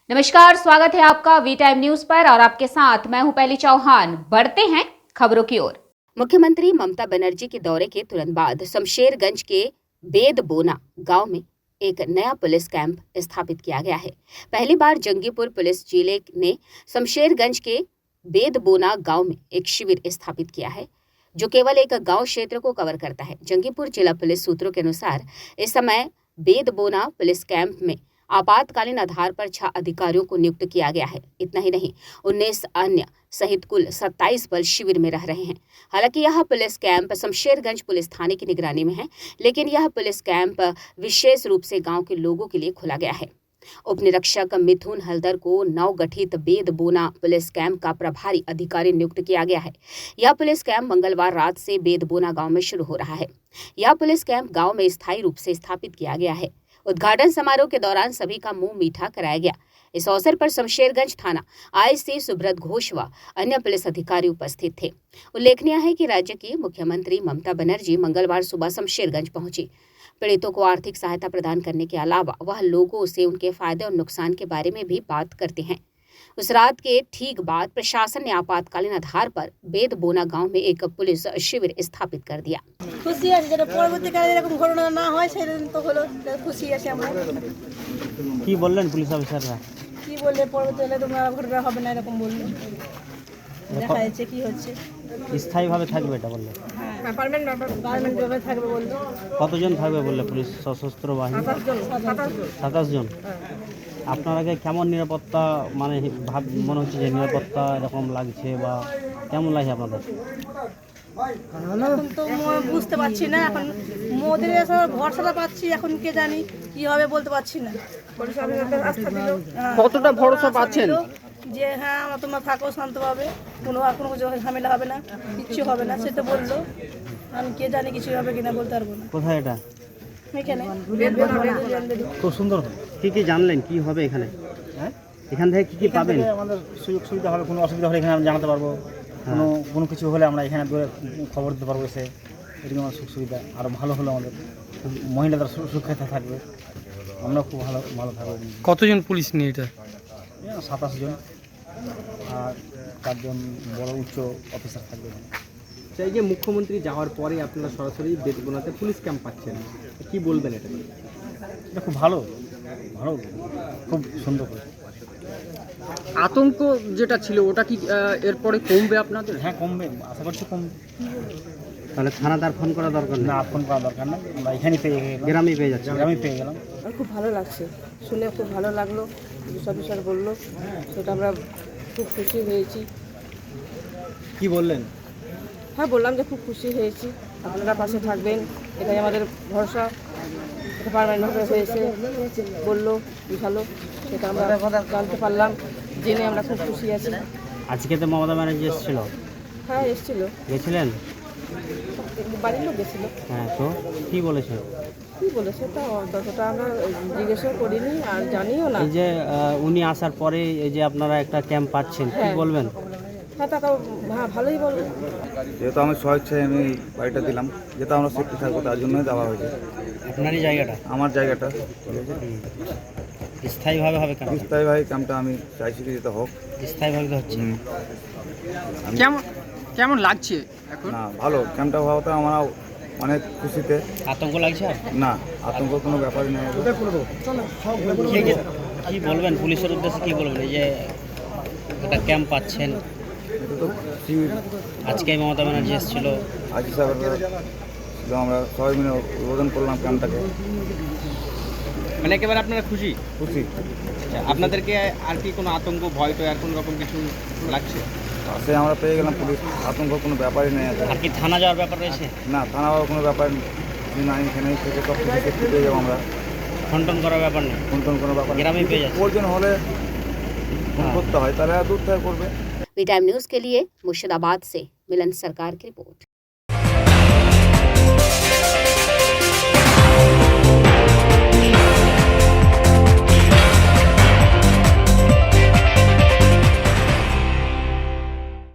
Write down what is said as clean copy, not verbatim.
नमस्कार, स्वागत है आपका वी टाइम न्यूज पर और आपके साथ मैं हूं पहली चौहान। बढ़ते हैं खबरों की ओर। मुख्यमंत्री ममता बनर्जी के दौरे के तुरंत बाद शमशेरगंज के बेदबोना गांव में एक नया पुलिस कैंप स्थापित किया गया है। पहली बार जंगीपुर पुलिस जिले ने शमशेरगंज के बेदबोना गांव में एक शिविर स्थापित किया है, जो केवल एक गांव क्षेत्र को कवर करता है। जंगीपुर जिला पुलिस सूत्रों के अनुसार इस समय बेदबोना पुलिस कैंप में आपातकालीन आधार पर 6 अधिकारियों को नियुक्त किया गया है। इतना ही नहीं, 19 अन्य सहित कुल 27 बल शिविर में रह रहे हैं। हालांकि यह पुलिस कैंप शमशेरगंज पुलिस थाने की निगरानी में है, लेकिन यह पुलिस कैंप विशेष रूप से गांव के लोगों के लिए खोला गया है। उप निरीक्षक मिथुन हल्दर को नवगठित बेदबोना पुलिस कैंप का प्रभारी अधिकारी नियुक्त किया गया है। यह पुलिस कैंप मंगलवार रात से बेदबोना गांव में शुरू हो रहा है। यह पुलिस कैंप गांव में स्थायी रूप से स्थापित किया गया है। उद्घाटन समारोह के दौरान सभी का मुंह मीठा कराया गया। इस अवसर पर शमशेरगंज थाना आईसी सुब्रत घोष व अन्य पुलिस अधिकारी उपस्थित थे। उल्लेखनीय है कि राज्य की मुख्यमंत्री ममता बनर्जी मंगलवार सुबह शमशेरगंज पहुंची। पीड़ितों को आर्थिक सहायता प्रदान करने के अलावा वह लोगों से उनके फायदे और नुकसान के बारे में भी बात करते हैं। उस रात के ठीक बाद प्रशासन ने आपातकालीन आधार पर बेदबोना गांव में एक पुलिस शिविर स्थापित कर दिया। খুশি আছে যেটা পরবর্তীকালে এরকম ঘটনা না হয় সেদিন তো হলো খুশি আছে আমরা। কি বললেন পুলিশ অফিসাররা? কি বললে পরবর্তীকালে তোমরা ঘটনা হবে না এরকম বললো। দেখা যাচ্ছে কি হচ্ছে। স্থায়ীভাবে থাকবে এটা বললে? হ্যাঁ, পার্মানেন্ট ভাবে থাকবে বললো। কতজন থাকবে বললে পুলিশ সশস্ত্র বাহিনী? 27 জন। আপনারাকে কেমন নিরাপত্তা মানে মনে হচ্ছে যে নিরাপত্তা এরকম লাগছে বা কেমন লাগছে আপনাদের? এখন তো বুঝতে পারছি না, এখন মোদের ভরসাটা পাচ্ছি, এখন কে জানি কি হবে বলতে পারছি না। আস্থা দিল, কতটা ভরসা পাচ্ছেন যে হ্যাঁ আমরা তোমরা থাকো শান্তভাবে, কোনো কিছু ঝামেলা হবে না, কিচ্ছু হবে না, সেটা বললো। আমি কে জানি কিছু হবে কিনা বলতে পারবো না। কোথায় এটা? এখানে খুব সুন্দর। কি কি জানলেন কি হবে এখানে? হ্যাঁ, এখান থেকে কি কি পাবেন? আমাদের সুযোগ সুবিধা হবে, কোনো অসুবিধা হলে এখানে আমরা জানাতে পারবো। কোনো কিছু হলে আমরা এখানে খবর দিতে পারবো এসে। এরকম আমার সুখ সুবিধা আরও ভালো হলো, আমাদের মহিলাদের সুরক্ষিত থাকবে, আমরা খুব ভালো থাকবো। কতজন পুলিশ নিয়ে এটা? 27 জন আর 4 জন বড় উচ্চ অফিসার থাকবে। এই যে মুখ্যমন্ত্রী যাওয়ার পরে আপনারা সরাসরি বেদবোনাতে পুলিশ ক্যাম্প পাচ্ছেন, কি বলবেন এটা? এটা খুব ভালো, খুব সুন্দর করে। আতঙ্ক যেটা ছিল ওটা কি এরপরে কমবে আপনাদের? হ্যাঁ, কমবে, আশা করছি কমবে। তাহলে থানাদার ফোন করা দরকার নেই? না, ফোন করা দরকার না, আমরা এখানেই পেয়ে গেলাম, গ্রামেই পেয়ে যাচ্ছে। গ্রামেই পেয়ে গেলাম। আর খুব ভালো লাগছে, শুনে খুব ভালো লাগলো। অফিসার বললো সেটা আমরা খুব খুশি হয়েছি। কি বললেন? হ্যাঁ, বললাম যে খুব খুশি হয়েছি, আপনারা পাশে থাকবেন, এটাই আমাদের ভরসা। পার্মানেন্টভাবে হয়েছে বললো, বুঝালো, সেটা আমরা জানতে পারলাম, জেনে আমরা খুব খুশি আছি। আজকে তো মমতা ব্যানার্জি এসেছিল? হ্যাঁ, এসেছিল, গেছিলেন? বাড়ির লোক গেছিলো। হ্যাঁ, তো কি বলেছে? কী বলেছে তা ততটা আমরা জিজ্ঞাসা করিনি আর জানিও না। এই যে উনি আসার পরে এই যে আপনারা একটা ক্যাম্প পাচ্ছেন, কি হ্যাঁ। বলবেন? হ্যাঁ, তা ভালোই বলবো। যেহেতু আমি স্বেচ্ছায় আমি বাড়িটা দিলাম, যেহেতু আমরা সেফটি থাকবো তার জন্যই দেওয়া হয়েছে। আপনারই জায়গাটা? আমার জায়গাটা স্থায়ীভাবে হবে কেন? স্থায়ীভাবে কামটা আমি চাইছি কি যেতে হোক। স্থায়ীভাবে তো হচ্ছে। কেমন লাগছে এখন? না, ভালো ক্যাম্পটা হওয়াতে আমরা অনেক খুশিতে। আতঙ্ক লাগছে? না, আতঙ্ক কোনো ব্যাপারই নেই। কি বলবেন পুলিশের উদ্দেশ্যে, কি বলবেন এই যে একটা ক্যাম্প পাচ্ছেন? এটা তো শিবির, আজকে মমতা ব্যানার্জি এসেছিল, আজ হিসাবে আমরা সবাই মিলে উদ্বোধন করলাম ক্যাম্পটাকে। মানে একেবারে আপনারা খুশি? খুশি। আপনাদেরকে আর কি কোনো আতঙ্ক ভয় তো আর কোনো রকম কিছু লাগছে? সে আমরা পেয়ে গেলাম পুলিশ, আতঙ্ক কোনো ব্যাপারই নেই। আর কি থানা যাওয়ার ব্যাপার রয়েছে? না, থানা হওয়ার কোনো ব্যাপার নেই, এখানেই থেকে সব কিছু সেফটি পেয়ে যাবো আমরা। ফোন করার ব্যাপার নেই, ফোন কোনো ব্যাপার গ্রামেই পেয়ে যাচ্ছে। প্রয়োজন হলে ফোন করতে হয়, তাহলে দূর থেকে করবে। वी टाइम न्यूज के लिए मुर्शिदाबाद से मिलन सरकार की रिपोर्ट।